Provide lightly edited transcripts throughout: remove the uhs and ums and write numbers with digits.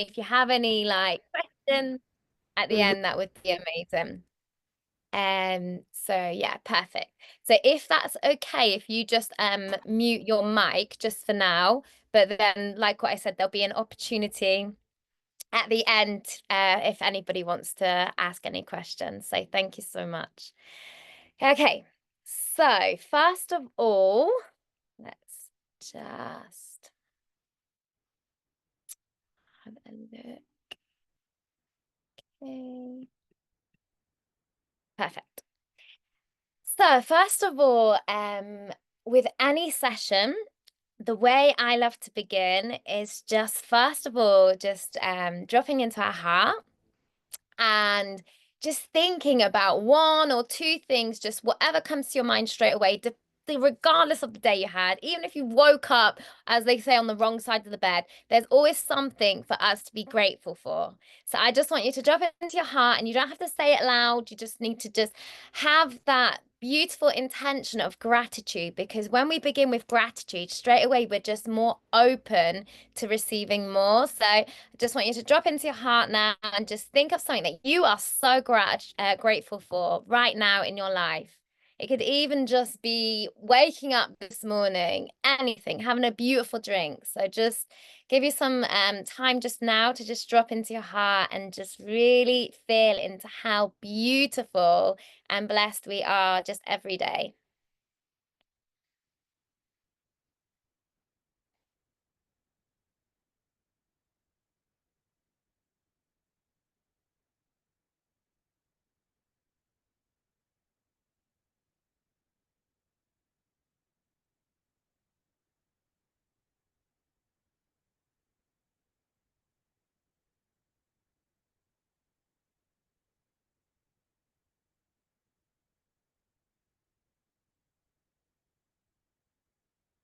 if you have any like questions at the Mhm. end, that would be amazing. So yeah, perfect. So if that's okay, if you just mute your mic just for now, but then like what I said, there'll be an opportunity at the end if anybody wants to ask any questions. So thank you so much. Okay, so first of all, let's just have a look. Okay, perfect. So first of all, with any session, the way I love to begin is just first of all, just dropping into our heart and just thinking about one or two things, just whatever comes to your mind straight away, regardless of the day you had, even if you woke up, as they say, on the wrong side of the bed, there's always something for us to be grateful for. So I just want you to drop it into your heart, and you don't have to say it loud. You just need to just have that beautiful intention of gratitude, because when we begin with gratitude, straight away, we're just more open to receiving more. So I just want you to drop into your heart now and just think of something that you are so grateful for right now in your life. It could even just be waking up this morning, anything, having a beautiful drink. So just give you some time just now to just drop into your heart and just really feel into how beautiful and blessed we are just every day.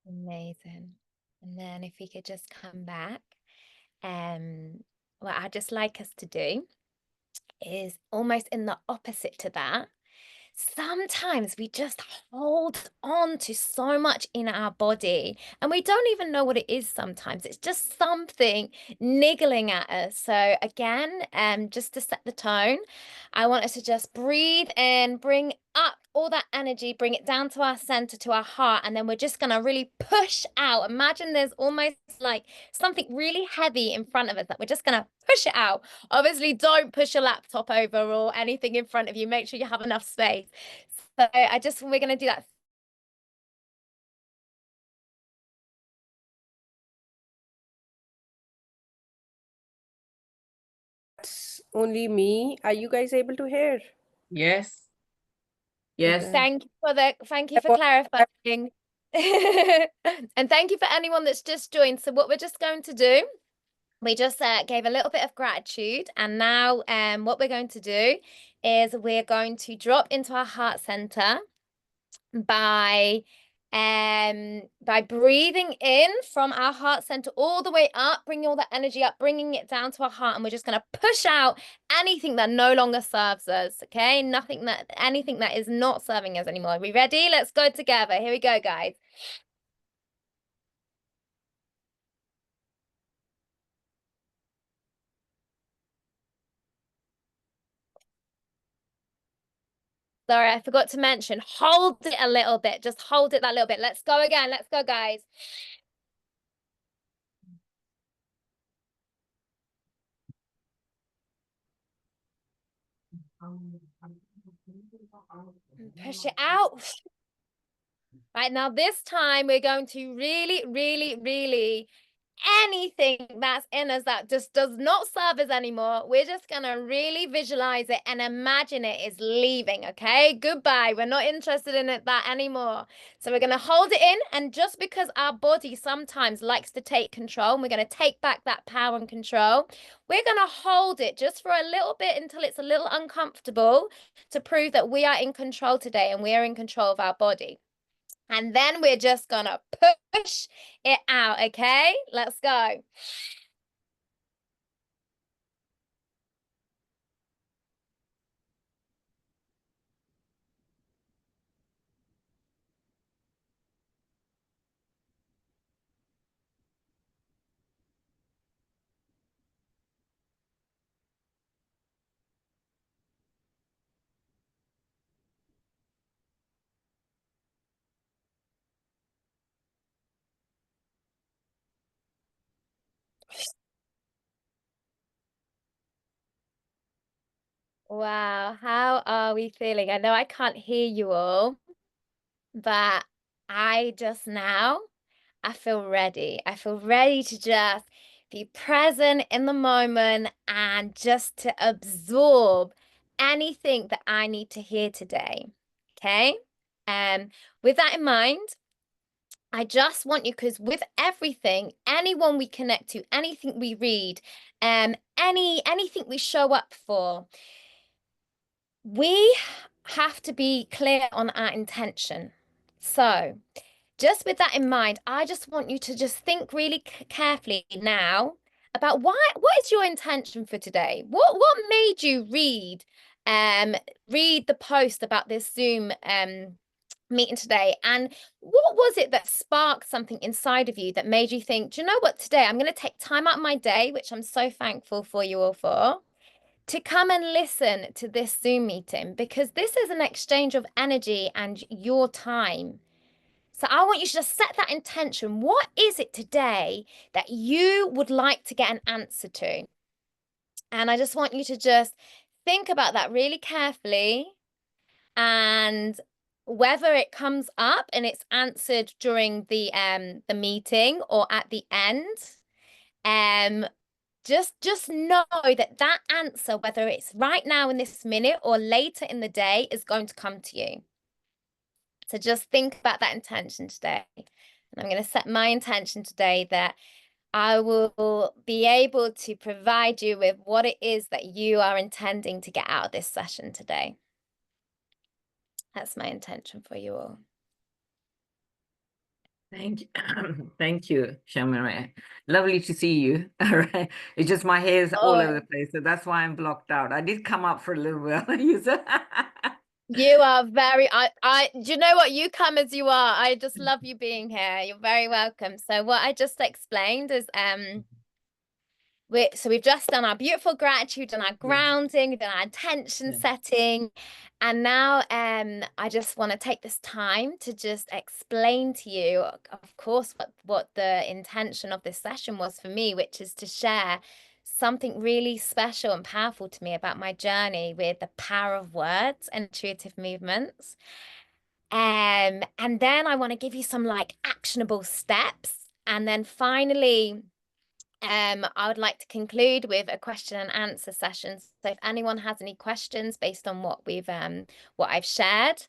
Amazing. And then if we could just come back, um, what I'd just like us to do is almost in the opposite to that. Sometimes we just hold on to so much in our body and we don't even know what it is sometimes. It's just something niggling at us. So again, just to set the tone, I want us to just breathe in, bring up all that energy, bring it down to our center, to our heart, and then we're just gonna really push out. Imagine there's almost like something really heavy in front of us that we're just gonna push it out. Obviously, don't push your laptop over or anything in front of you. Make sure you have enough space. So we're going to do that. It's only me. Are you guys able to hear? Yes. Yes. Okay. Thank you for clarifying. And thank you for anyone that's just joined. So what we're just going to do, we just gave a little bit of gratitude, and now what we're going to do is we're going to drop into our heart center by by breathing in from our heart center all the way up, bringing all the energy up, bringing it down to our heart, and we're just going to push out anything that no longer serves us. Okay, anything that is not serving us anymore. Are we ready? Let's go together. Here we go, guys. Sorry, I forgot to mention, hold it a little bit. Just hold it that little bit. Let's go again. Let's go, guys. Push it out. Right now, this time we're going to really, really, really anything that's in us that just does not serve us anymore, we're just going to really visualize it and imagine it is leaving. Okay, goodbye. We're not interested in that anymore. So we're going to hold it in, and just because our body sometimes likes to take control, and we're going to take back that power and control, we're going to hold it just for a little bit until it's a little uncomfortable, to prove that we are in control today and we are in control of our body. And then we're just gonna push it out, okay? Let's go. Wow, how are we feeling? I know I can't hear you all, but I just now, I feel ready. I feel ready to just be present in the moment and just to absorb anything that I need to hear today. Okay? Um, with that in mind, I just want you, because with everything, anyone we connect to, anything we read, anything we show up for, we have to be clear on our intention. So, just with that in mind, I just want you to just think really carefully now about what is your intention for today? What made you read the post about this Zoom meeting today? And what was it that sparked something inside of you that made you think, do you know what, today I'm going to take time out of my day, which I'm so thankful for you all for, to come and listen to this Zoom meeting, because this is an exchange of energy and your time. So I want you to just set that intention. What is it today that you would like to get an answer to? And I just want you to just think about that really carefully, and whether it comes up and it's answered during the meeting or at the end, um just know that that answer, whether it's right now in this minute or later in the day, is going to come to you. So just think about that intention today. And I'm going to set my intention today that I will be able to provide you with what it is that you are intending to get out of this session today. That's my intention for you all. Thank you. Thank you, Shel Marie. Lovely to see you. All right. It's just my hair's all over the place, so that's why I'm blocked out. I did come up for a little while. You are very, do you know what? You come as you are. I just love you being here. You're very welcome. So what I just explained is, we've just done our beautiful gratitude and our grounding, we've done our intention setting. And now I just want to take this time to just explain to you, of course, what the intention of this session was for me, which is to share something really special and powerful to me about my journey with the power of words and intuitive movements. And then I want to give you some like actionable steps. And then finally, I would like to conclude with a question and answer session. So if anyone has any questions based on what I've shared,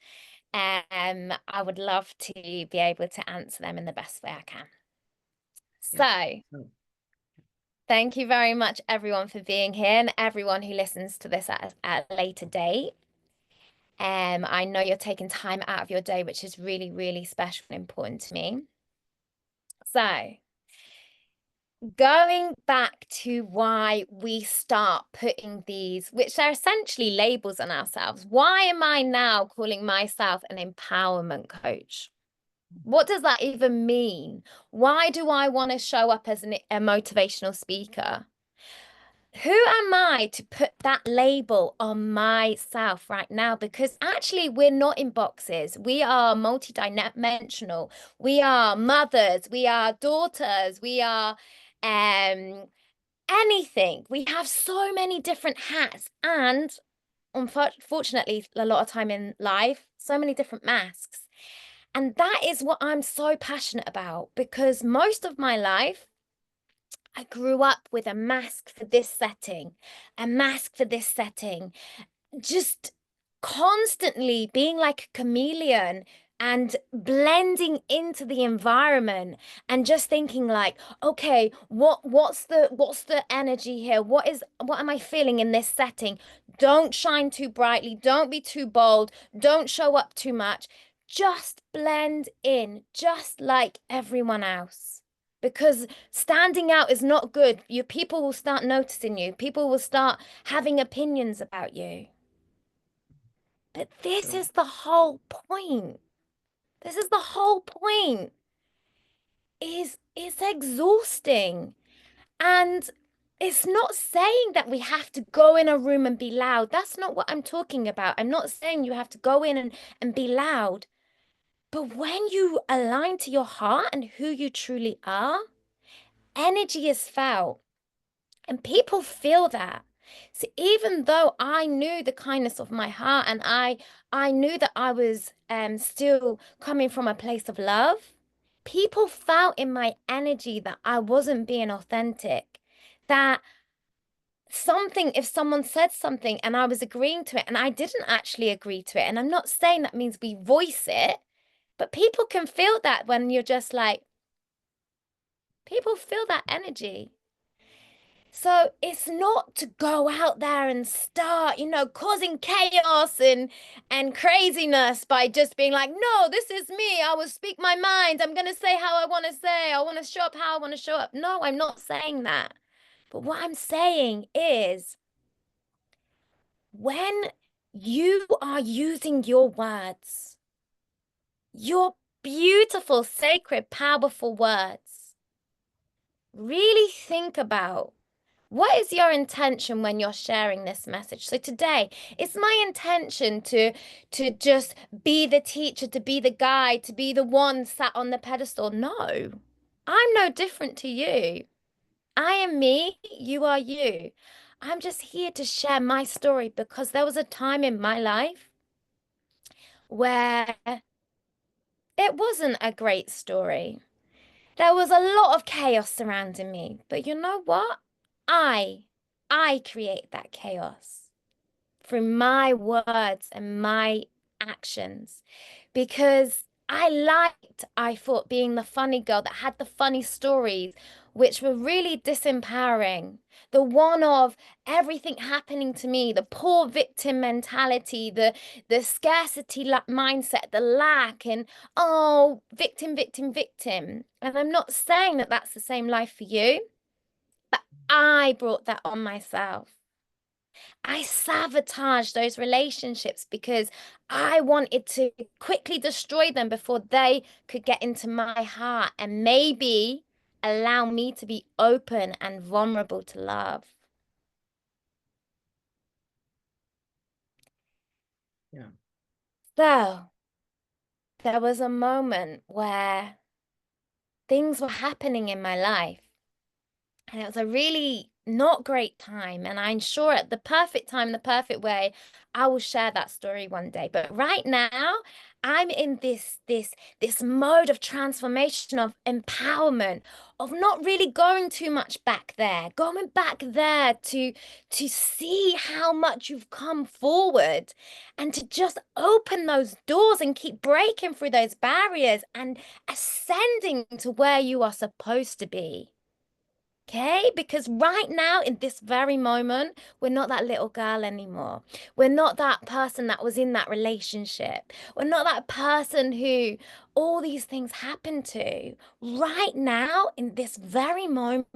I would love to be able to answer them in the best way I can. So thank you very much, everyone, for being here, and everyone who listens to this at a later date. I know you're taking time out of your day, which is really, really special and important to me. So going back to why we start putting these, which are essentially labels on ourselves. Why am I now calling myself an empowerment coach? What does that even mean? Why do I want to show up as a motivational speaker? Who am I to put that label on myself right now? Because actually, we're not in boxes. We are multidimensional. We are mothers. We are daughters. We are anything. We have so many different hats. And unfortunately, a lot of time in life, so many different masks. And that is what I'm so passionate about, because most of my life, I grew up with a mask for this setting, a mask for this setting, just constantly being like a chameleon and blending into the environment, and just thinking like, okay, what's the energy here? What am I feeling in this setting? Don't shine too brightly, don't be too bold, don't show up too much. Just blend in, just like everyone else. Because standing out is not good. Your people will start noticing you. People will start having opinions about you. But this is the whole point. This is the whole point. It's exhausting. And it's not saying that we have to go in a room and be loud. That's not what I'm talking about. I'm not saying you have to go in and be loud. But when you align to your heart and who you truly are, energy is felt. And people feel that. So even though I knew the kindness of my heart and I knew that I was still coming from a place of love, people felt in my energy that I wasn't being authentic. That something, if someone said something and I was agreeing to it and I didn't actually agree to it, and I'm not saying that means we voice it, but people can feel that when you're just like, people feel that energy. So it's not to go out there and start, causing chaos and craziness by just being like, no, this is me. I will speak my mind. I'm going to say how I want to say. I want to show up how I want to show up. No, I'm not saying that. But what I'm saying is when you are using your words, your beautiful, sacred, powerful words, really think about what is your intention when you're sharing this message? So today, it's my intention to just be the teacher, to be the guide, to be the one sat on the pedestal. No, I'm no different to you. I am me, you are you. I'm just here to share my story because there was a time in my life where it wasn't a great story. There was a lot of chaos surrounding me, but you know what? I I create that chaos through my words and my actions because I thought, being the funny girl that had the funny stories, which were really disempowering. The one of everything happening to me, the poor victim mentality, the scarcity mindset, the lack, and oh, victim, victim, victim. And I'm not saying that that's the same life for you, but I brought that on myself. I sabotaged those relationships because I wanted to quickly destroy them before they could get into my heart and maybe allow me to be open and vulnerable to love. Yeah. So there was a moment where things were happening in my life. And it was a really not great time. And I'm sure at the perfect time, the perfect way, I will share that story one day. But right now, I'm in this mode of transformation, of empowerment, of not really going too much back there, going back there to see how much you've come forward and to just open those doors and keep breaking through those barriers and ascending to where you are supposed to be. Okay, because right now, in this very moment, we're not that little girl anymore. We're not that person that was in that relationship. We're not that person who all these things happened to. Right now, in this very moment,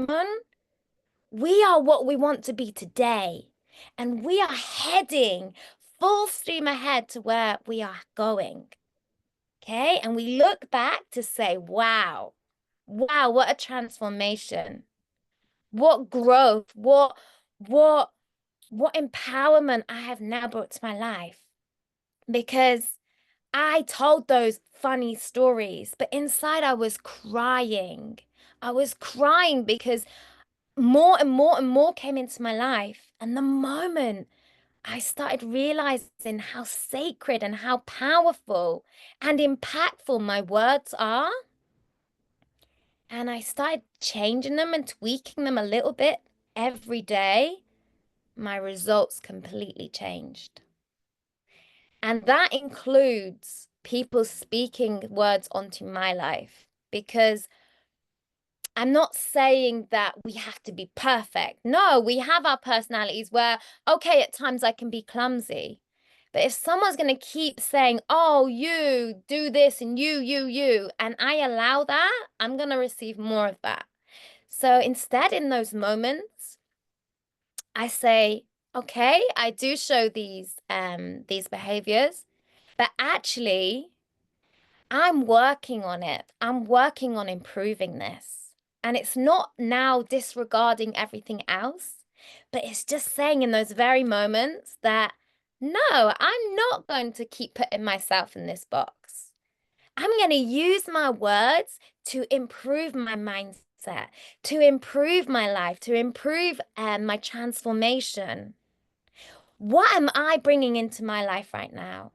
we are what we want to be today. And we are heading full steam ahead to where we are going. Okay, and we look back to say, wow, wow, what a transformation. What growth, what what empowerment I have now brought to my life. Because I told those funny stories, but inside I was crying. I was crying because more and more and more came into my life. And the moment I started realizing how sacred and how powerful and impactful my words are, and I started changing them and tweaking them a little bit every day, my results completely changed. And that includes people speaking words onto my life because I'm not saying that we have to be perfect. No, we have our personalities where, okay, at times I can be clumsy. But if someone's going to keep saying, oh, you do this and you, and I allow that, I'm going to receive more of that. So instead, in those moments, I say, okay, I do show these behaviors, but actually I'm working on it. I'm working on improving this. And it's not now disregarding everything else, but it's just saying in those very moments that no, I'm not going to keep putting myself in this box. I'm going to use my words to improve my mindset. to improve my life, to improve my transformation. What am I bringing into my life right now?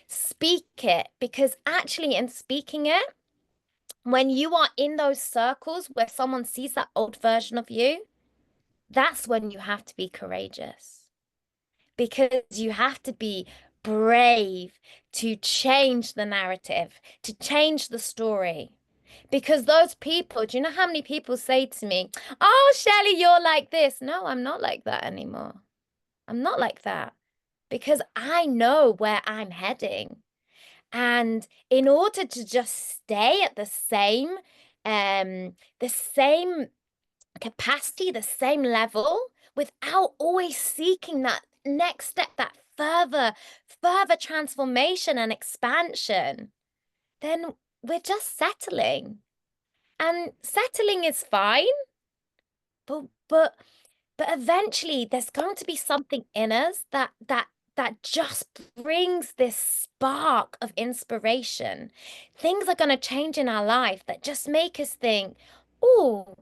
Speak it, because actually in speaking it, when you are in those circles where someone sees that old version of you, that's when you have to be courageous, because you have to be brave to change the narrative, to change the story. Because those people, do you know how many people say to me, "Oh, Shelley, you're like this." No, I'm not like that anymore. I'm not like that, because I know where I'm heading. And in order to just stay at the same capacity, the same level, without always seeking that next step, that further transformation and expansion, then we're just settling. And settling is fine, but but but eventually there's going to be something in us that just brings this spark of inspiration. Things are going to change in our life that just make us think, oh,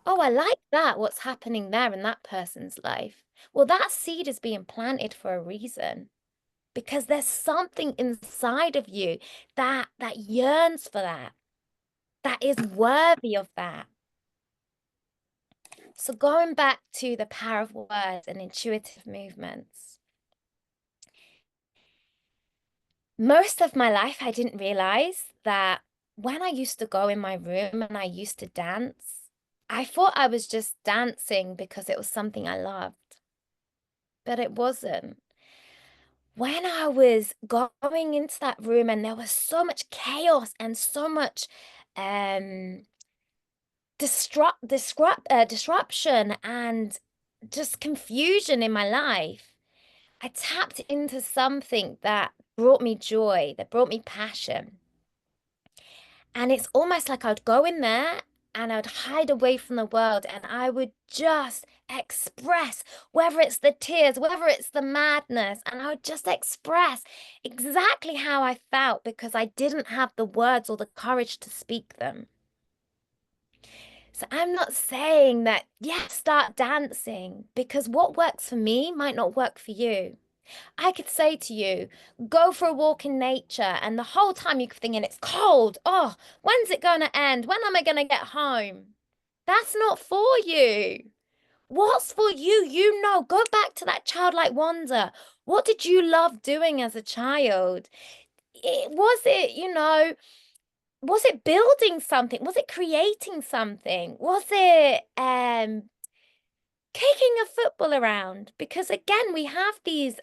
I like that, what's happening there in that person's life. Well, that seed is being planted for a reason, because there's something inside of you that yearns for that is worthy of that. So going back to the power of words and intuitive movements, most of my life, I didn't realize that when I used to go in my room and I used to dance, I thought I was just dancing because it was something I loved, but it wasn't. When I was going into that room and there was so much chaos and so much um disruption and just confusion in my life, I tapped into something that brought me joy, that brought me passion. And it's almost like I'd go in there and I'd hide away from the world and I would just express, whether it's the tears, whether it's the madness, and I would just express exactly how I felt, because I didn't have the words or the courage to speak them. So I'm not saying that, yes, start dancing, because what works for me might not work for you. I could say to you, go for a walk in nature, and the whole time you're thinking it's cold. Oh, when's it going to end? When am I going to get home? That's not for you. What's for you? You know, go back to that childlike wonder. What did you love doing as a child? Was it building something? Was it creating something? Was it kicking a football around? Because again, we have these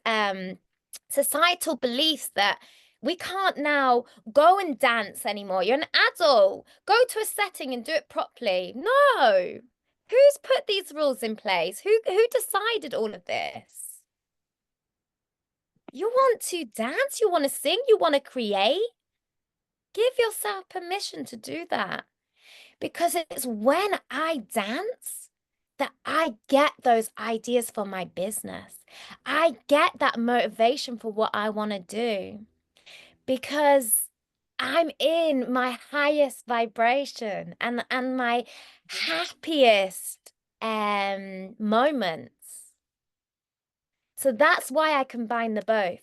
societal beliefs that we can't now go and dance anymore. You're an adult. Go to a setting and do it properly. No. Who's put these rules in place? Who decided all of this? You want to dance, you want to sing, you want to create. Give yourself permission to do that. Because it's when I dance that I get those ideas for my business. I get that motivation for what I want to do, because I'm in my highest vibration and my happiest moments. So that's why I combine the both,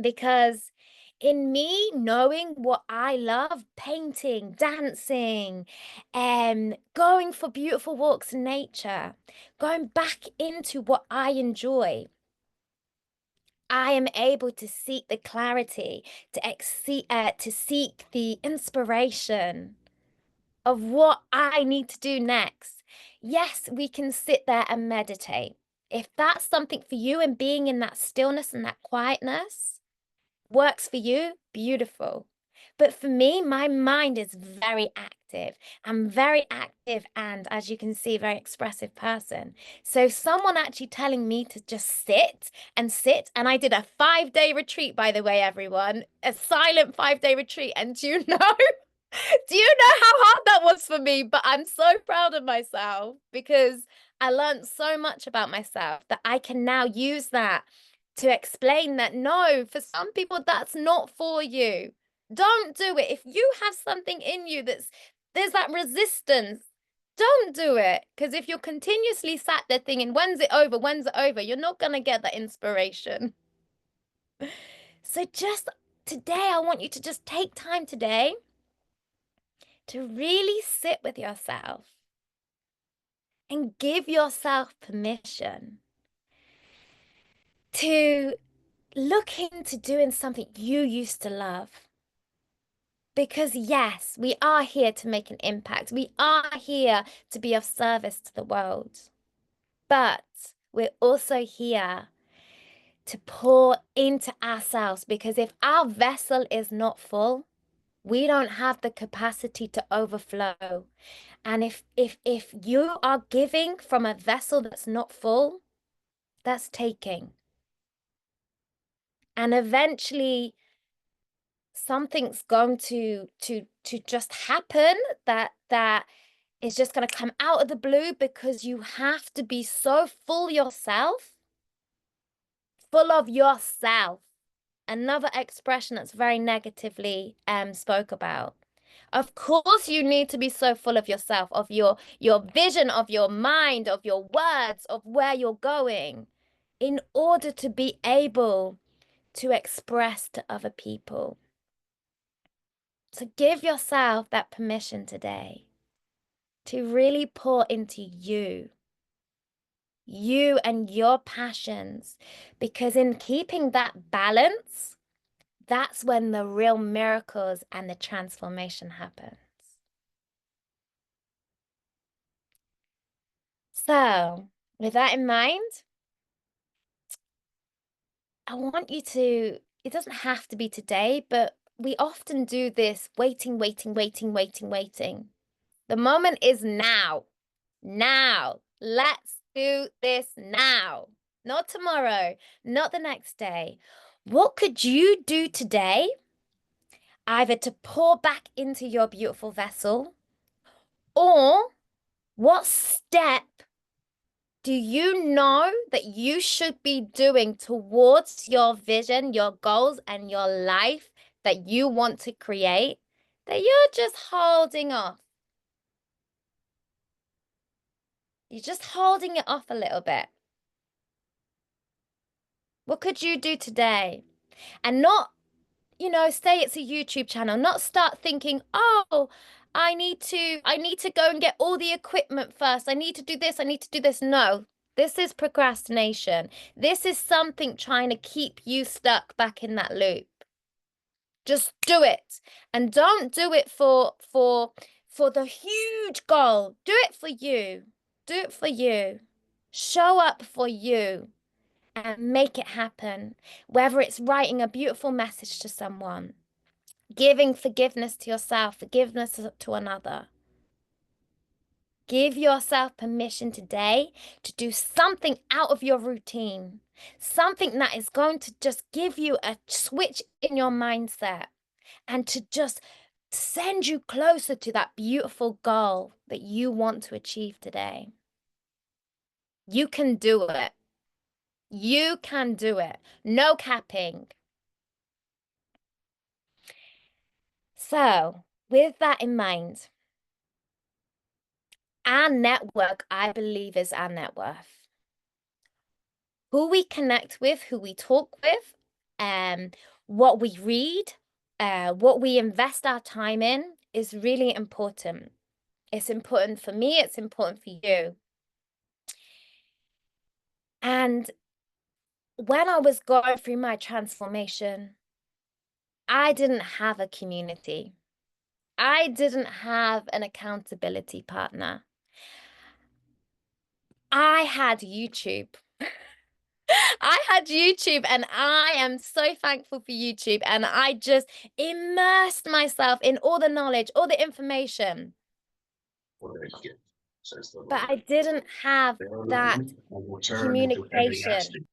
because in me knowing what I love, painting, dancing, going for beautiful walks in nature, going back into what I enjoy, I am able to seek the clarity, to seek the inspiration of what I need to do next. Yes, we can sit there and meditate. If that's something for you, and being in that stillness and that quietness works for you, beautiful. But for me, my mind is very active. I'm very active and, as you can see, very expressive person. So someone actually telling me to just sit, and I did a 5-day retreat, by the way, everyone, a silent 5-day retreat. And do you know, do you know how hard that was for me? But I'm so proud of myself, because I learned so much about myself that I can now use that to explain that no, for some people, that's not for you. Don't do it. If you have something in you that's There's that resistance. Don't do it. Because if you're continuously sat there thinking, when's it over? When's it over? You're not going to get that inspiration. So just today, I want you to just take time today to really sit with yourself and give yourself permission to look into doing something you used to love. Because yes, we are here to make an impact. We are here to be of service to the world. But we're also here to pour into ourselves, because if our vessel is not full, we don't have the capacity to overflow. And if you are giving from a vessel that's not full, that's taking. And eventually something's going to just happen that is just going to come out of the blue, because you have to be so full yourself, full of yourself. Another expression that's very negatively spoke about. Of course, you need to be so full of yourself, of your vision, of your mind, of your words, of where you're going, in order to be able to express to other people. So give yourself that permission today to really pour into you and your passions, because in keeping that balance, that's when the real miracles and the transformation happens. So, with that in mind, I want you to, it doesn't have to be today, but we often do this waiting. The moment is now. Now. Let's do this now. Not tomorrow, not the next day. What could you do today, either to pour back into your beautiful vessel, or what step do you know that you should be doing towards your vision, your goals, and your life that you want to create, that you're just holding off? You're just holding it off a little bit. What could you do today? And not, say it's a YouTube channel, not start thinking, oh, I need to go and get all the equipment first. I need to do this. I need to do this. No, this is procrastination. This is something trying to keep you stuck back in that loop. Just do it. And don't do it for the huge goal. Do it for you. Do it for you. Show up for you and make it happen. Whether it's writing a beautiful message to someone, giving forgiveness to yourself, forgiveness to another. Give yourself permission today to do something out of your routine, something that is going to just give you a switch in your mindset and to just send you closer to that beautiful goal that you want to achieve today. You can do it. You can do it. No capping. So, with that in mind, our network, I believe, is our net worth. Who we connect with, who we talk with, what we read, what we invest our time in is really important. It's important for me, it's important for you. And when I was going through my transformation, I didn't have a community. I didn't have an accountability partner. I had YouTube. I had YouTube, and I am so thankful for YouTube. And I just immersed myself in all the knowledge, all the information. But I didn't have that communication.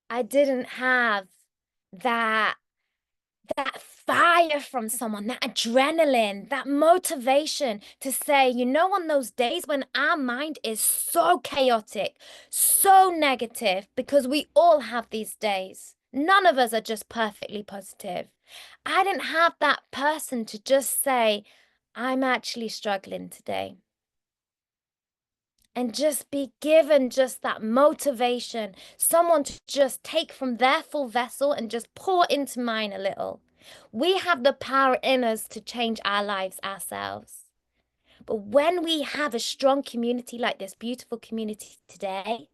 I didn't have that fire from someone, that adrenaline, that motivation to say, on those days when our mind is so chaotic, so negative, because we all have these days. None of us are just perfectly positive. I didn't have that person to just say, I'm actually struggling today. And just be given just that motivation, someone to just take from their full vessel and just pour into mine a little. We have the power in us to change our lives ourselves. But when we have a strong community like this beautiful community today,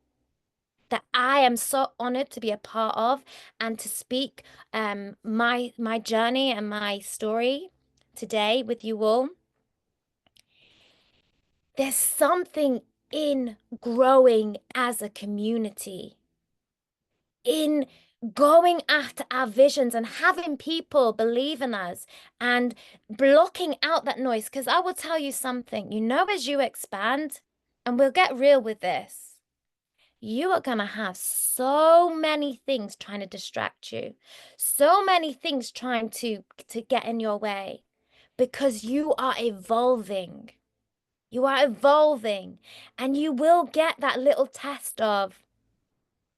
that I am so honored to be a part of and to speak my journey and my story today with you all, there's something in growing as a community, in going after our visions and having people believe in us and blocking out that noise. Because I will tell you something, as you expand, and we'll get real with this, you are going to have so many things trying to distract you, so many things trying to get in your way, because you are evolving. You are evolving, and you will get that little test of,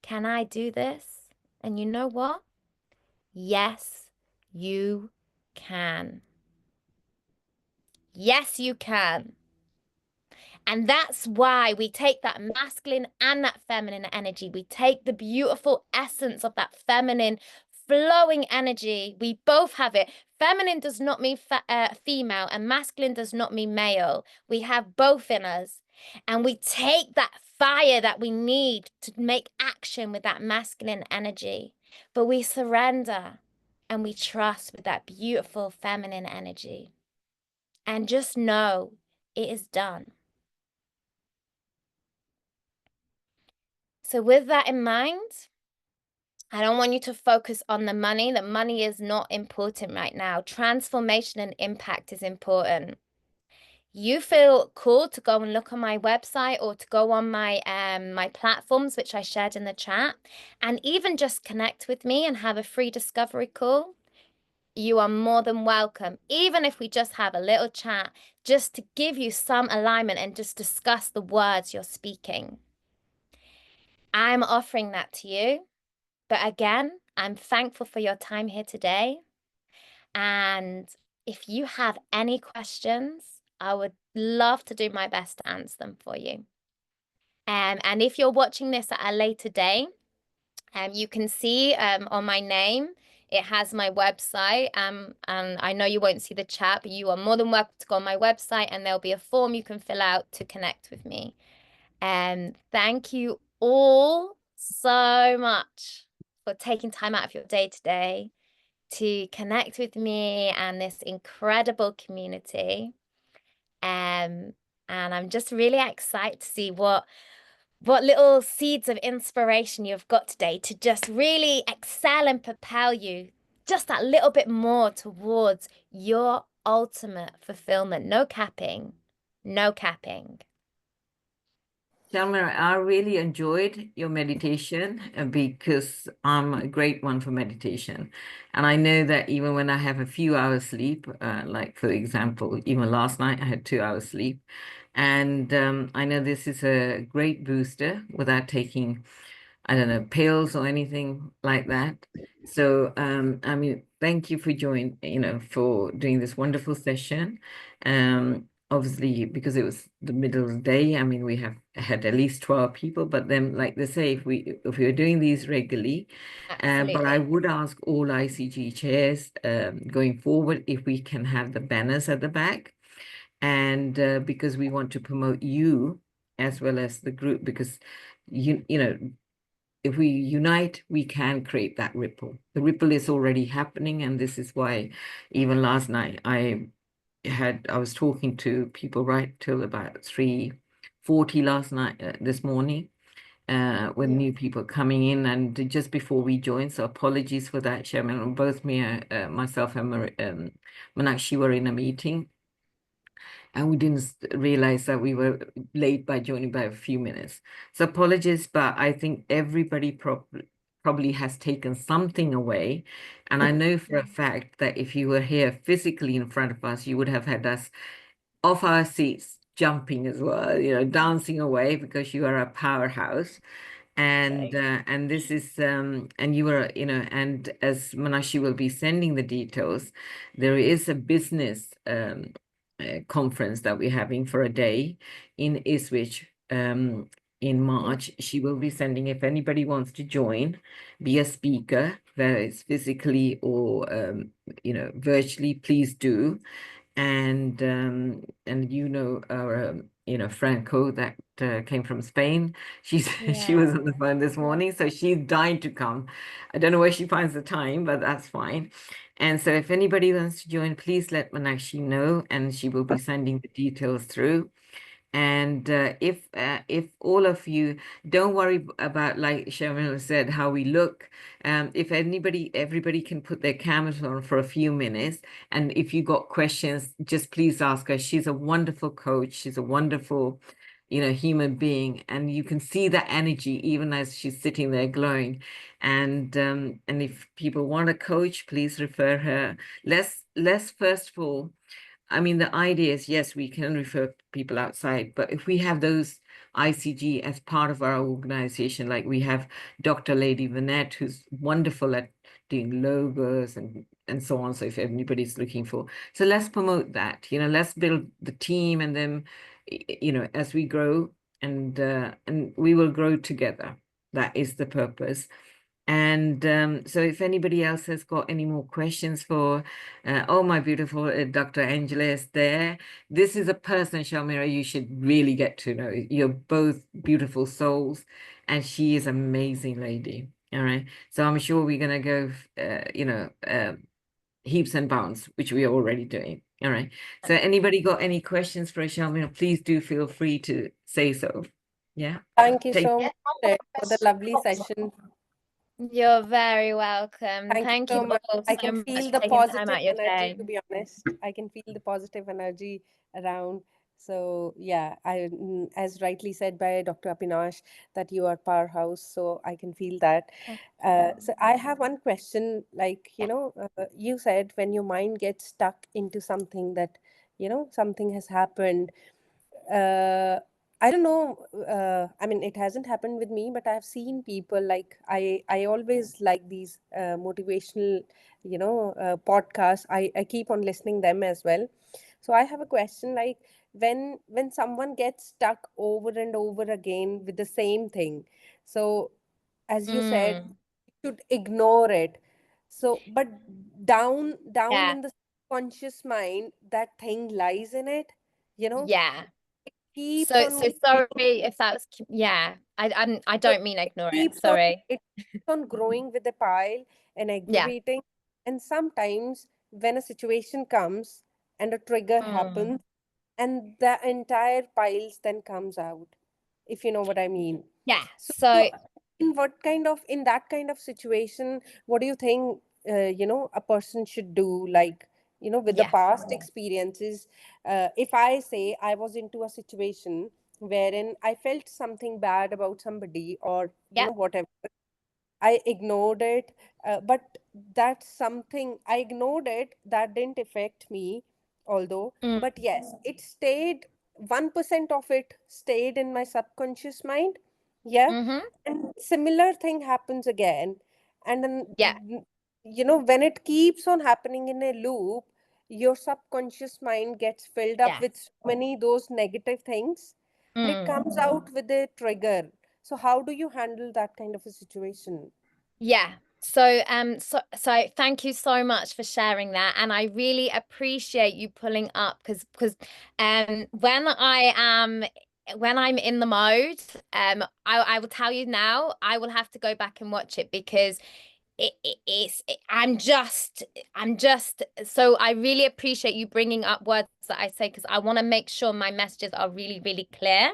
can I do this? And you know what? Yes, you can. Yes, you can. And that's why we take that masculine and that feminine energy. We take the beautiful essence of that feminine flowing energy. We both have it. Feminine does not mean female, and masculine does not mean male. We have both in us. And we take that fire that we need to make action with that masculine energy. But we surrender and we trust with that beautiful feminine energy. And just know it is done. So with that in mind, I don't want you to focus on the money. The money is not important right now. Transformation and impact is important. You feel cool to go and look on my website or to go on my platforms, which I shared in the chat, and even just connect with me and have a free discovery call. You are more than welcome, even if we just have a little chat, just to give you some alignment and just discuss the words you're speaking. I'm offering that to you. But again, I'm thankful for your time here today. And if you have any questions, I would love to do my best to answer them for you. And if you're watching this at a later day, you can see on my name, it has my website. And I know you won't see the chat, but you are more than welcome to go on my website, and there'll be a form you can fill out to connect with me. And thank you all so much for taking time out of your day today to connect with me and this incredible community. And I'm just really excited to see what little seeds of inspiration you've got today to just really excel and propel you just that little bit more towards your ultimate fulfillment. No capping, no capping. Shel Marie, I really enjoyed your meditation because I'm a great one for meditation. And I know that even when I have a few hours sleep, like for example, even last night I had 2 hours sleep. And I know this is a great booster without taking, I don't know, pills or anything like that. So, I mean, thank you for for doing this wonderful session. Obviously, because it was the middle of the day, I mean, we have had at least 12 people, but then, like they say, if we are doing these regularly, but I would ask all ICG chairs going forward if we can have the banners at the back, and because we want to promote you as well as the group, because you know if we unite, we can create that ripple. The ripple is already happening, and this is why even last night I was talking to people right till about 3:40 last night, this morning, with new people coming in, and just before we joined. So apologies for that, Sherman. Both myself and Meenakshi were in a meeting, and we didn't realize that we were late by joining by a few minutes. So apologies, but I think everybody probably has taken something away. And I know for a fact that if you were here physically in front of us, you would have had us off our seats, jumping as well, dancing away, because you are a powerhouse. And this is and you were, and as Manashi will be sending the details, there is a business conference that we're having for a day in Ipswich in March. She will be sending, if anybody wants to join, be a speaker, whether it's physically or virtually, please do. And our Franco that came from Spain. She was on the phone this morning, so she's dying to come. I don't know where she finds the time, but that's fine. And so if anybody wants to join, please let Meenakshi know, and she will be sending the details through. And if all of you, don't worry about, like Shel Marie said, how we look. If everybody can put their cameras on for a few minutes, and if you got questions, just please ask her. She's a wonderful coach. She's a wonderful, human being, and you can see the energy even as she's sitting there glowing. And if people want a coach, please refer her. Let's first of all, I mean, the idea is, yes, we can refer people outside, but if we have those ICG as part of our organization, like we have Dr. Lady Vanette, who's wonderful at doing logos and so on. So if anybody's looking for, so let's promote that, let's build the team, and then, as we grow, and we will grow together. That is the purpose. And so if anybody else has got any more questions for, oh, my beautiful Dr. Angela is there. This is a person, Shel Marie, you should really get to know. You're both beautiful souls, and she is an amazing lady. All right. So I'm sure we're going to go, heaps and bounds, which we are already doing. All right. So anybody got any questions for Shel Marie, please do feel free to say so. Yeah. Thank you Take so much for the lovely session. You're very welcome. Thank you Thank so you much. all I so can much feel for the taking time positive out your energy, day. to be honest. I can feel the positive energy around. So, yeah, as rightly said by Dr. Apinash, that you are powerhouse. So I can feel that. So I have one question. Like, you said when your mind gets stuck into something that, something has happened. uh, I don't know. I mean, it hasn't happened with me, but I've seen people like I always like these motivational, podcasts. I keep on listening them as well. So I have a question like when someone gets stuck over and over again with the same thing. So as you said, Mm, you should ignore it. So, but down yeah, in the conscious mind, that thing lies in it. You know, yeah. keeps So on sorry if that's, yeah. I so don't mean it ignore it. keeps on Sorry. it keeps on growing with the pile and Yeah. aggravating. And sometimes when a situation comes and a trigger Mm, happens, and the entire piles then comes out, if you know what I mean. yeah. So So in that kind of situation, what do you think a person should do, like, with the yeah. past experiences? If I say I was into a situation wherein I felt something bad about somebody, or Yep. whatever, I ignored it. But that's something I ignored it. That didn't affect me, although, Mm, but yes, it stayed. 1% of it stayed in my subconscious mind. Yeah. mm-hmm. And similar thing happens again. And then, Yeah. when it keeps on happening in a loop, your subconscious mind gets filled up Yeah. with so many those negative things, and it Mm. comes out with a trigger. So how do you handle that kind of a situation? Yeah. So thank you so much for sharing that. And I really appreciate you pulling up because when I'm in the mode, I will tell you now, I will have to go back and watch it because I'm just so I really appreciate you bringing up words that I say because I want to make sure my messages are really, really clear.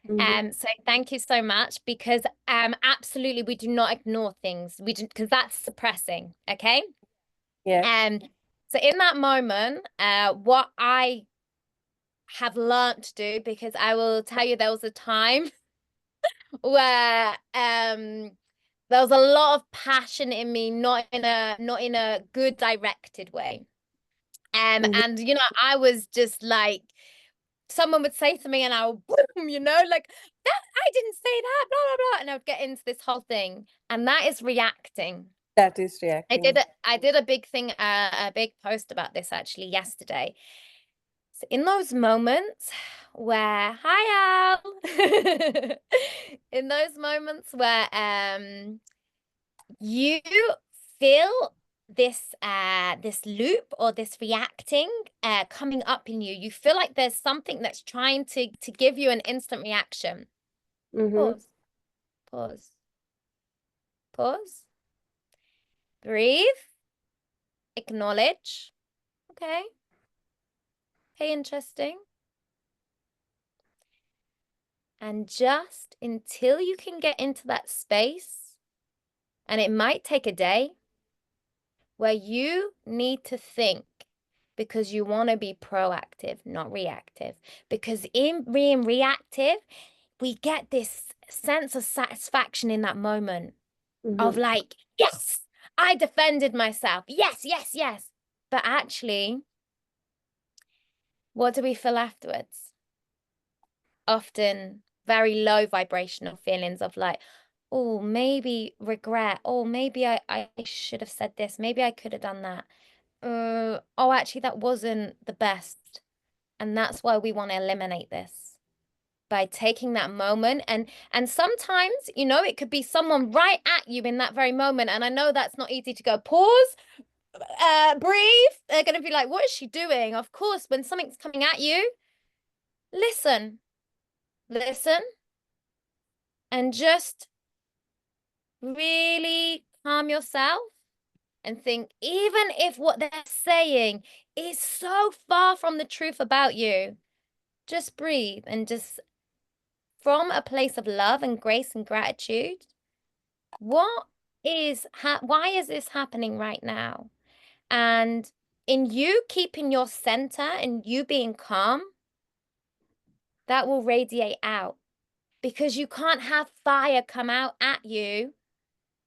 Mm-hmm. So thank you so much because absolutely we do not ignore things. We do because that's suppressing, okay? Yeah. Um so in that moment, what I have learned to do, because I will tell you there was a time where there was a lot of passion in me, not in a good directed way. Mm-hmm. And I was just like someone would say something and I would boom, like that I didn't say that, blah blah blah, and I would get into this whole thing, and that is reacting. That is I did reacting. a, I did a big thing, a big post about this actually yesterday. in those moments where, hi Al, in those moments where you feel this loop or this reacting coming up in you, you feel like there's something that's trying to give you an instant reaction. Mm-hmm. Pause, pause, pause, breathe, acknowledge. Okay, hey, interesting. And just until you can get into that space, and it might take a day, where you need to think because you want to be proactive, not reactive. Because in being reactive, we get this sense of satisfaction in that moment of Mm-hmm. like, yes, I defended myself. Yes, yes, yes. But actually, what do we feel afterwards? Often very low vibrational feelings of like, oh, maybe regret. Oh, maybe I should have said this. Maybe I could have done that. Oh, actually, that wasn't the best. And that's why we want to eliminate this by taking that moment. And sometimes, it could be someone right at you in that very moment. And I know that's not easy to go, pause, breathe. They're going to be like, what is she doing? Of course, when something's coming at you, listen, listen, and just really calm yourself and think, even if what they're saying is so far from the truth about you, just breathe and just from a place of love and grace and gratitude, why is this happening right now? And in you keeping your center and you being calm, that will radiate out because you can't have fire come out at you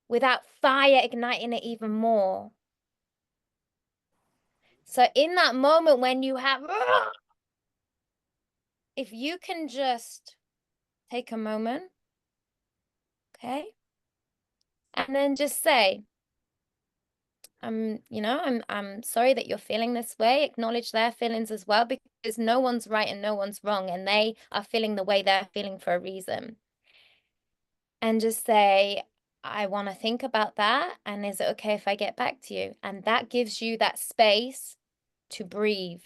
without fire igniting it even more. So in that moment when you have, if you can just take a moment, okay, and then just say, I'm sorry that you're feeling this way. Acknowledge their feelings as well, because no one's right and no one's wrong, and they are feeling the way they're feeling for a reason. And just say, I want to think about that, and is it okay if I get back to you? And that gives you that space to breathe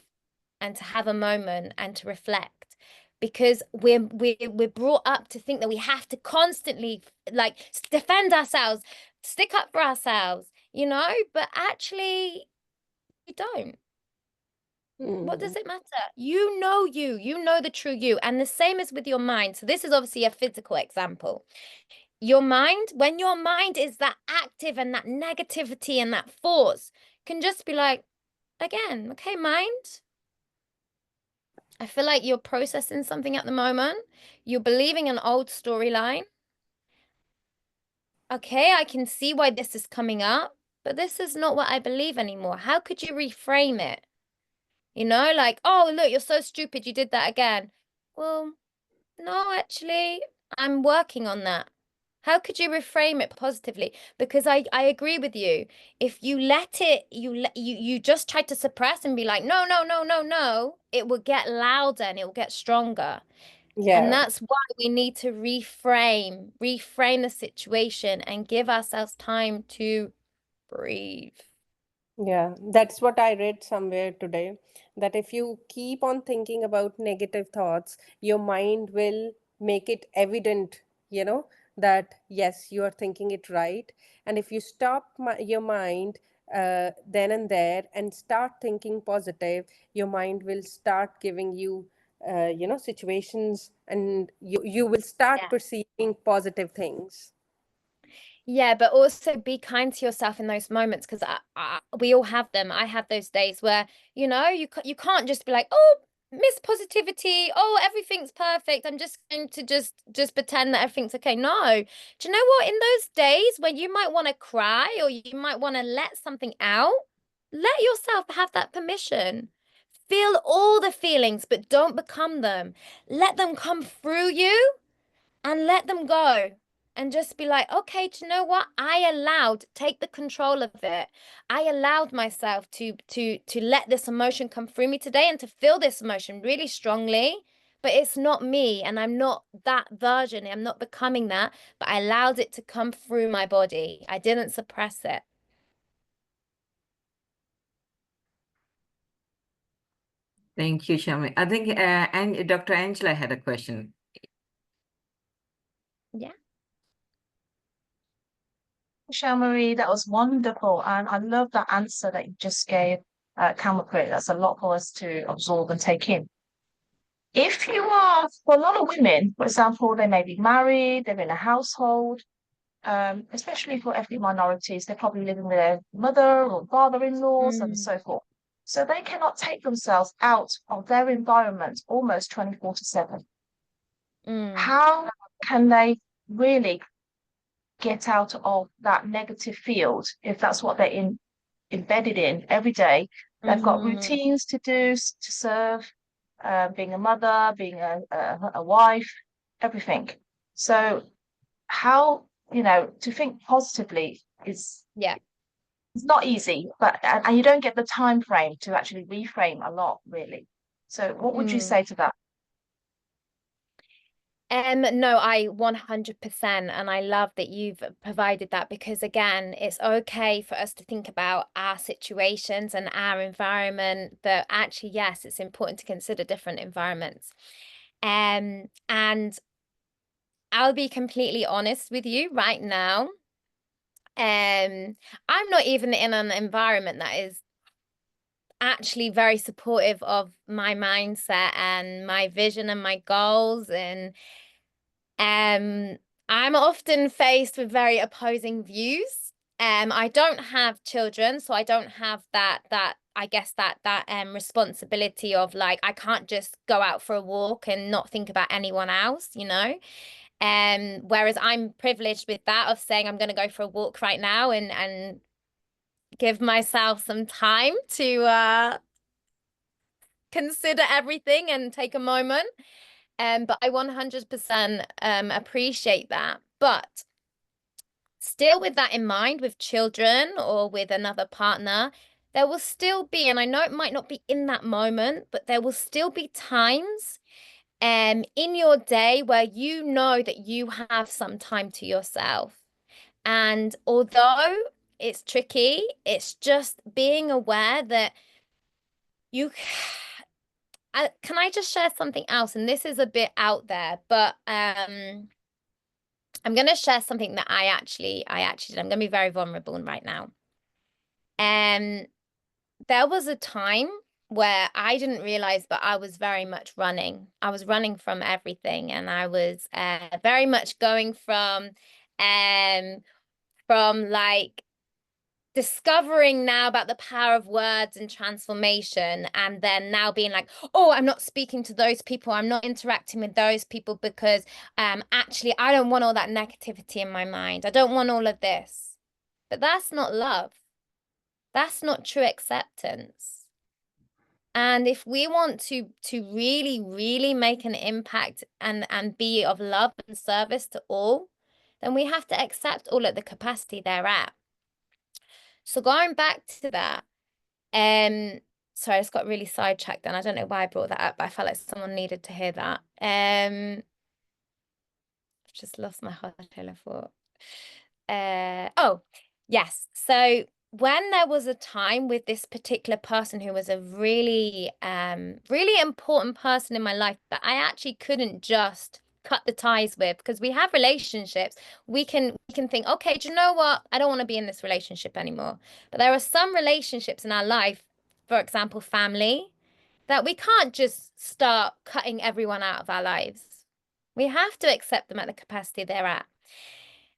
and to have a moment and to reflect, because we're brought up to think that we have to constantly like defend ourselves, stick up for ourselves, but actually you don't. What Mm-hmm. does it matter? You know the true you. And the same is with your mind. So this is obviously a physical example. Your mind, when your mind is that active and that negativity and that force, can just be like, again, okay, mind, I feel like you're processing something at the moment. You're believing an old storyline. Okay, I can see why this is coming up, but this is not what I believe anymore. How could you reframe it? Like, oh, look, you're so stupid. You did that again. Well, no, actually, I'm working on that. How could you reframe it positively? Because I agree with you. If you let it, you just try to suppress and be like, no, no, no, no, no, it will get louder and it will get stronger. And Yeah. that's why we need to reframe the situation and give ourselves time to breathe. Yeah, that's what I read somewhere today. That if you keep on thinking about negative thoughts, your mind will make it evident, that yes, you are thinking it right. And if you stop your mind then and there and start thinking positive, your mind will start giving you, situations, and you will start Yeah. perceiving positive things. Yeah, but also be kind to yourself in those moments because we all have them. I have those days where, you can't just be like, oh, Miss Positivity, oh, everything's perfect. I'm just going to just pretend that everything's okay. No. Do you know what? In those days when you might want to cry or you might want to let something out, let yourself have that permission. Feel all the feelings, but don't become them. Let them come through you and let them go and just be like, okay, do you know what? Take the control of it. I allowed myself to let this emotion come through me today and to feel this emotion really strongly. But it's not me, and I'm not that version. I'm not becoming that, but I allowed it to come through my body. I didn't suppress it. Thank you, Shami. I think and Dr. Angela had a question. Yeah. Shel Marie, that was wonderful. And I love that answer that you just gave, Camel Crate. That's a lot for us to absorb and take in. If you are, for a lot of women, for example, they may be married, they're in a household, especially for ethnic minorities, they're probably living with their mother or father-in-laws and Mm, so forth. So they cannot take themselves out of their environment almost 24/7. mm, How can they really get out of that negative field if that's what they're embedded in every day? They've got mm-hmm. routines to do, to serve, being a mother, being a wife, everything. So how, to think positively is Yeah. it's not easy, but and you don't get the time frame to actually reframe a lot, really. So what would you Mm. say to that? No, I 100%. And I love that you've provided that, because again, it's okay for us to think about our situations and our environment, but actually, yes, it's important to consider different environments. And I'll be completely honest with you right now. I'm not even in an environment that is actually very supportive of my mindset and my vision and my goals. And I'm often faced with very opposing views. I don't have children, so I don't have that I guess that responsibility of like I can't just go out for a walk and not think about anyone else, you know. Whereas I'm privileged with that of saying I'm going to go for a walk right now and give myself some time to consider everything and take a moment. But I 100% appreciate that. But still, with that in mind, with children or with another partner, there will still be, and I know it might not be in that moment, but there will still be times in your day where you know that you have some time to yourself. And although it's tricky, it's just being aware that you can I just share something else? And this is a bit out there, but I'm gonna share something that I actually did. I'm gonna be very vulnerable right now. Um, there was a time where I didn't realize, but I was very much running. I was running from everything, and I was very much going from like discovering now about the power of words and transformation, and then now being like, oh, I'm not speaking to those people, I'm not interacting with those people because actually I don't want all that negativity in my mind, I don't want all of this. But that's not love, that's not true acceptance. And if we want to really make an impact and be of love and service to all, then we have to accept all at the capacity they're at. So going back to that, sorry, I just got really sidetracked then. I don't know why I brought that up, but I felt like someone needed to hear that. I've just lost my whole train of thought. Oh, yes. So when there was a time with this particular person who was a really important person in my life that I actually couldn't just cut the ties with, because we have relationships, we can think, okay, do you know what? I don't want to be in this relationship anymore. But there are some relationships in our life, for example, family, that we can't just start cutting everyone out of our lives. We have to accept them at the capacity they're at.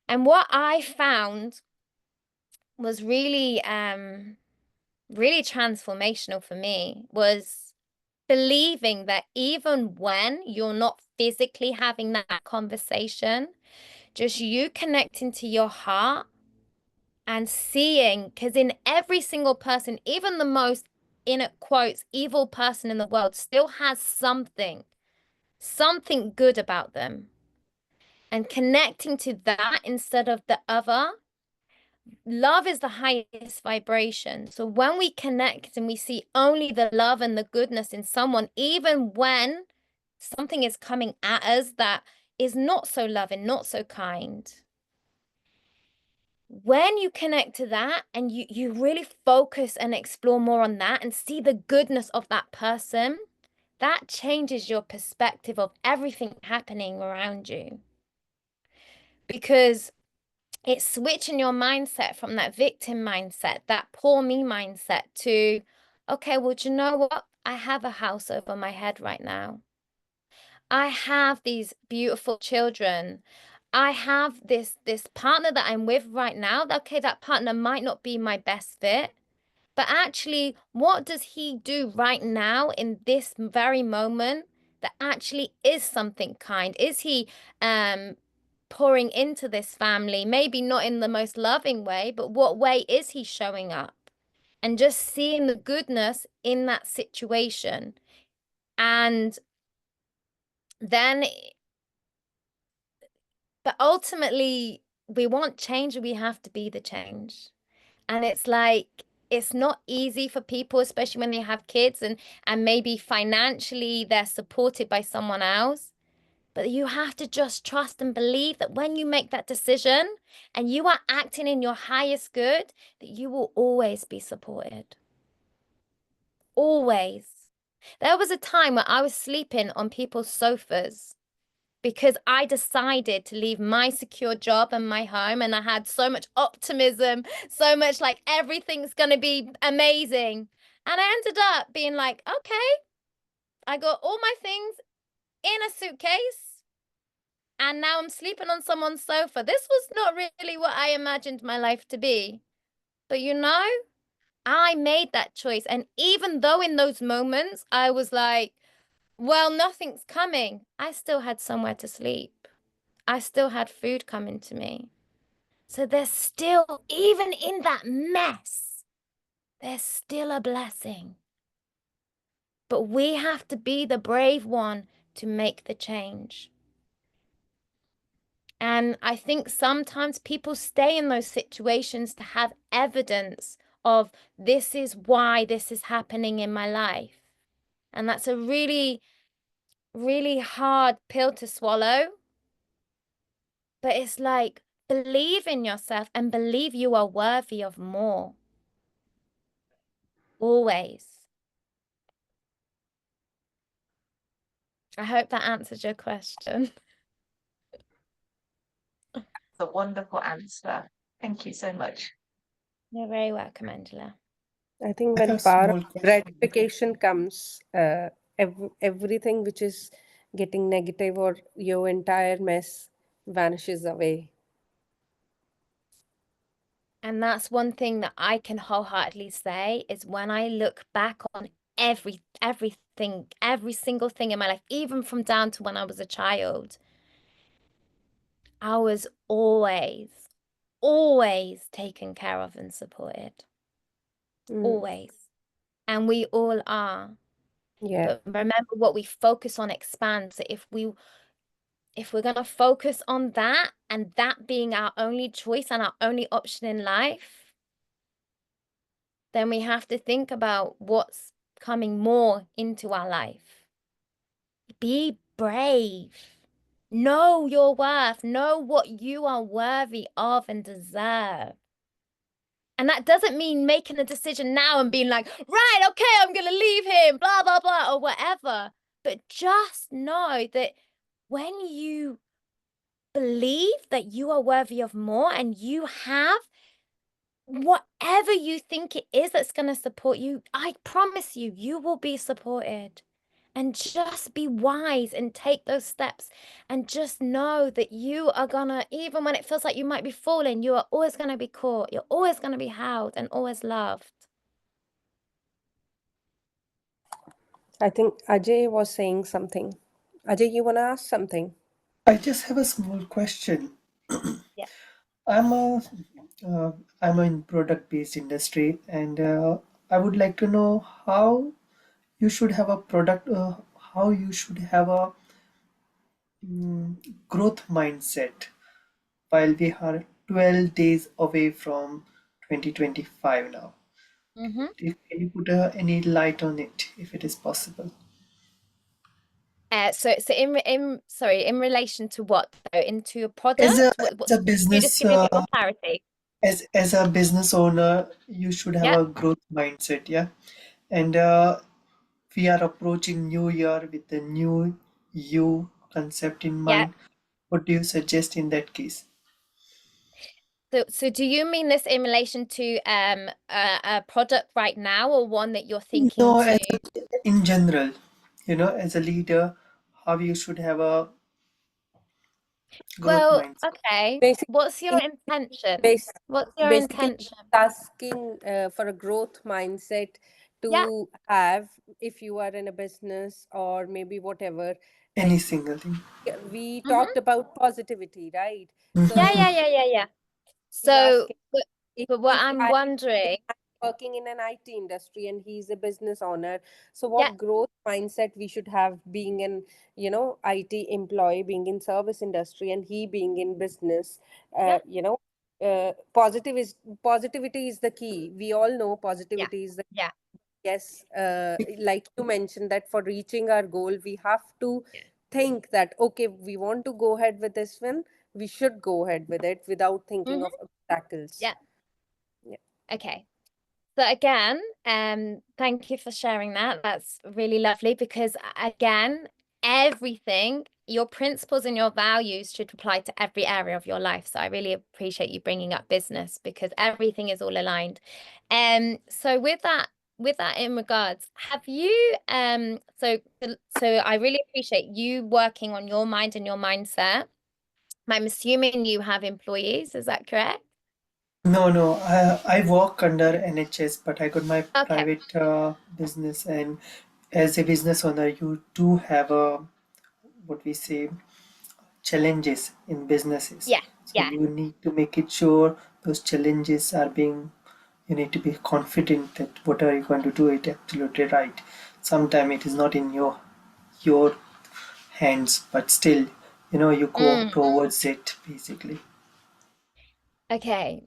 And what I found was really transformational for me was believing that even when you're not physically having that conversation, just you connecting to your heart and seeing, because in every single person, even the most, in quotes, evil person in the world still has something good about them. and connecting to that instead of the other. Love is the highest vibration. So when we connect and we see only the love and the goodness in someone, even when something is coming at us that is not so loving, not so kind, when you connect to that and you really focus and explore more on that and see the goodness of that person, that changes your perspective of everything happening around you. Because it's switching your mindset from that victim mindset, that poor me mindset, to, okay, well, do you know what? I have a house over my head right now. I have these beautiful children. I have this partner that I'm with right now. Okay, that partner might not be my best fit, but actually, what does he do right now in this very moment that actually is something kind? Is he pouring into this family? Maybe not in the most loving way, but what way is he showing up? And just seeing the goodness in that situation. And then, but ultimately, we want change, we have to be the change. And it's like, it's not easy for people, especially when they have kids and maybe financially they're supported by someone else. But you have to just trust and believe that when you make that decision and you are acting in your highest good, that you will always be supported. Always. There was a time where I was sleeping on people's sofas because I decided to leave my secure job and my home, and I had so much optimism, so much like everything's going to be amazing. And I ended up being like, okay, I got all my things in a suitcase, and now I'm sleeping on someone's sofa. This was not really what I imagined my life to be. But I made that choice. And even though in those moments I was like, well, nothing's coming, I still had somewhere to sleep. I still had food coming to me. So there's still, even in that mess, there's still a blessing. But we have to be the brave one to make the change. And I think sometimes people stay in those situations to have evidence of this is why this is happening in my life. And that's a really, really hard pill to swallow. But it's like, believe in yourself and believe you are worthy of more. Always. I hope that answers your question. It's a wonderful answer. Thank you so much. You're very welcome, Angela. I think I when have a power small of question. gratification comes, everything which is getting negative or your entire mess vanishes away. And that's one thing that I can wholeheartedly say is when I look back on everything, every single thing in my life, even from down to when I was a child, I was always taken care of and supported. Always. And we all are. Yeah. But remember, what we focus on expands. So if we're going to focus on that and that being our only choice and our only option in life, then we have to think about what's coming more into our life. Be brave. Know your worth. Know what you are worthy of and deserve. And that doesn't mean making a decision now and being like, right, okay, I'm going to leave him, blah, blah, blah, or whatever. But just know that when you believe that you are worthy of more and you have whatever you think it is that's going to support you, I promise you, you will be supported. And just be wise and take those steps and just know that you are gonna, even when it feels like you might be falling, you are always gonna be caught. You're always gonna be held and always loved. I think Ajay was saying something. Ajay, you want to ask something? I just have a small question. Yeah. I'm a I'm in product-based industry, and I would like to know how you should have a product, how you should have a growth mindset while we are 12 days away from 2025 now. Mm-hmm. Can you put any light on it if it is possible? So in relation to what though? Into a As a product? as a Could you just business give me a bit more clarity? as a business owner, you should have Yeah, a growth mindset, yeah. And we are approaching New Year with the new you concept in yeah. mind. What do you suggest in that case? So do you mean this in relation to a product right now, or one that you're thinking No, to? in general, as a leader, how you should have a growth Well, mindset. okay. What's your Basically, intention? bas- What's your basically intention? asking for a growth mindset Yeah, to have if you are in a business or maybe whatever. Any Like single thing. we mm-hmm. talked about positivity, right? Yeah, So yeah, yeah, yeah, yeah. he's So, asking but, but what I'm if wondering, I'm working in an IT industry and he's a business owner, so yeah, what growth mindset we should have being an IT employee, being in service industry, and he being in business. yeah, Positivity is the key. We all know yeah, positivity is the yeah, yes. Like you mentioned that for reaching our goal, we have to think that okay, we want to go ahead with this one. We should go ahead with it without thinking of mm-hmm. obstacles. Yeah. Yeah. Okay. So again, thank you for sharing that. That's really lovely because again, everything, your principles and your values should apply to every area of your life. So I really appreciate you bringing up business because everything is all aligned. So with that in regards, have you so I really appreciate you working on your mind and your mindset. I'm assuming you have employees, is that correct? No. I work under NHS, but I got my Okay. private business, and as a business owner, you do have a what we say challenges in businesses. Yeah. So Yeah. you need to make it sure those challenges are being. You need to be confident that whatever you're going to do, it absolutely right. Sometimes it is not in your hands, but still, you go Mm. towards it basically. Okay,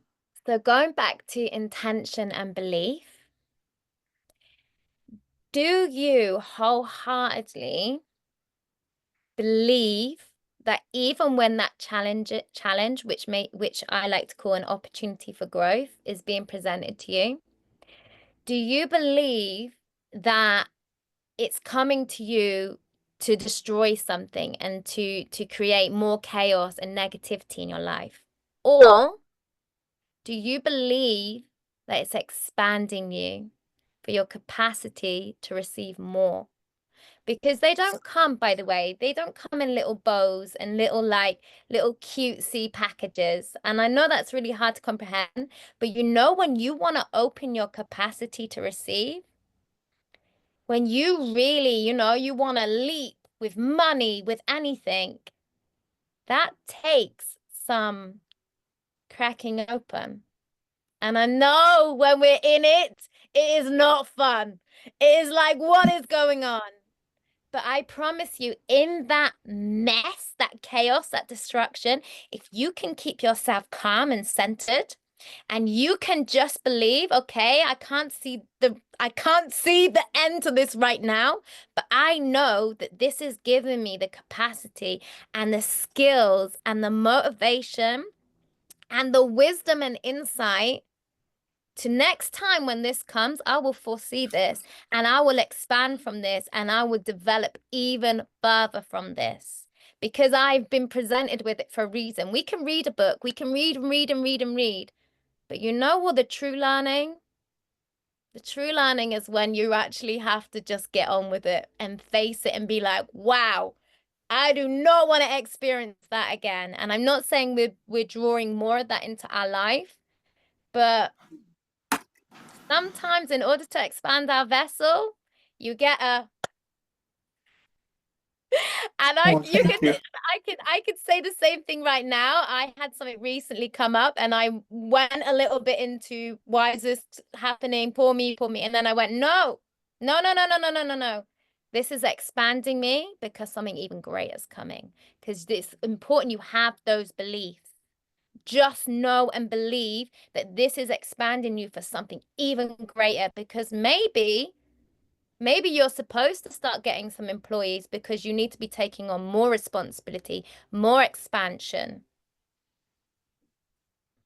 so going back to intention and belief, do you wholeheartedly believe that even when that challenge, which I like to call an opportunity for growth, is being presented to you, do you believe that it's coming to you to destroy something and to create more chaos and negativity in your life? Or do you believe that it's expanding you for your capacity to receive more? Because they don't come, by the way, they don't come in little bows and little cutesy packages. And I know that's really hard to comprehend, but when you want to open your capacity to receive, when you really, you want to leap with money, with anything, that takes some cracking open. And I know when we're in it, it is not fun. It is like, what is going on? But I promise you, in that mess, that chaos, that destruction, if you can keep yourself calm and centered, and you can just believe, okay, I can't see the end to this right now, but I know that this is giving me the capacity and the skills and the motivation and the wisdom and insight to next time when this comes, I will foresee this and I will expand from this and I will develop even further from this because I've been presented with it for a reason. We can read a book, we can read and read and read and read, but you know what the true learning? The true learning is when you actually have to just get on with it and face it and be like, wow, I do not want to experience that again. And I'm not saying we're drawing more of that into our life, but sometimes in order to expand our vessel, you get a and Oh, you thank could you. I could say the same thing right now. I had something recently come up and I went a little bit into why is this happening? Poor me, poor me. And then I went, no, no, no, no, no, no, no, no, no. This is expanding me because something even greater is coming. Because it's important you have those beliefs. Just know and believe that this is expanding you for something even greater, because maybe you're supposed to start getting some employees because you need to be taking on more responsibility, more expansion.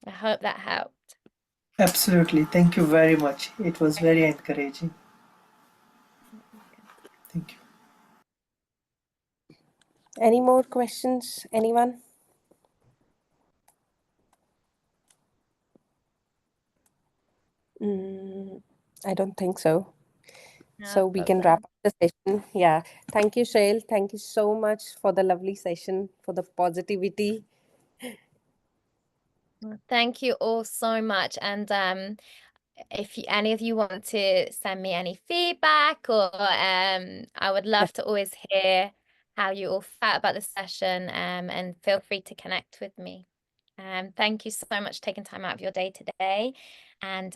I hope that helped. Absolutely. Thank you very much. It was very encouraging. Thank you. Any more questions, anyone? I don't think so. So we can wrap up the session. Yeah. Thank you, Shel. Thank you so much for the lovely session, for the positivity. Thank you all so much. And if any of you want to send me any feedback, or I would love to always hear how you all felt about the session, and feel free to connect with me. Thank you so much for taking time out of your day today. And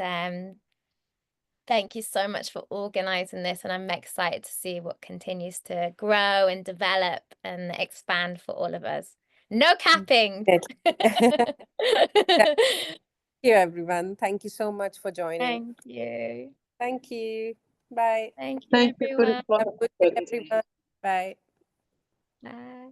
thank you so much for organizing this. And I'm excited to see what continues to grow and develop and expand for all of us. No capping. Thank you, everyone. Thank you so much for joining. Thank you. Thank you. Bye. Thank you, Thank you for everyone. the Have a good day, everyone. Bye. Bye.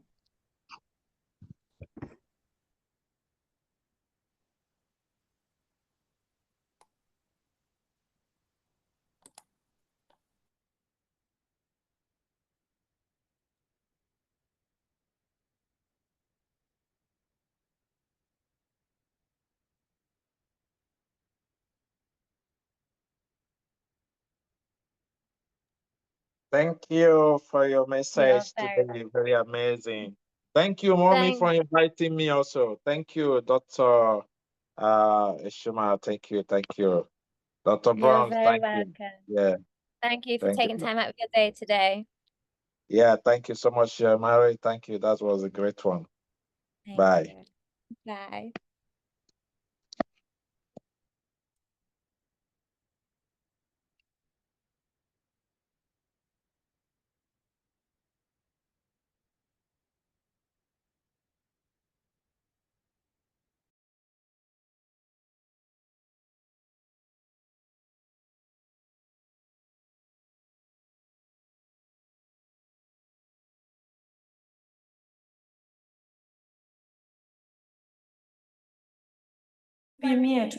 Thank you for your You're message very today. Very amazing. Thank you, Mommy, Thank for inviting me also. Thank you, Dr. Ishima. Thank you. Thank you. Dr. You're Brown, very thank you. welcome. Yeah, Thank you for thank taking you. time out of your day today. Yeah, thank you so much, Shel Marie. Thank you. That was a great one. Thank Bye. you. Bye. Be mute.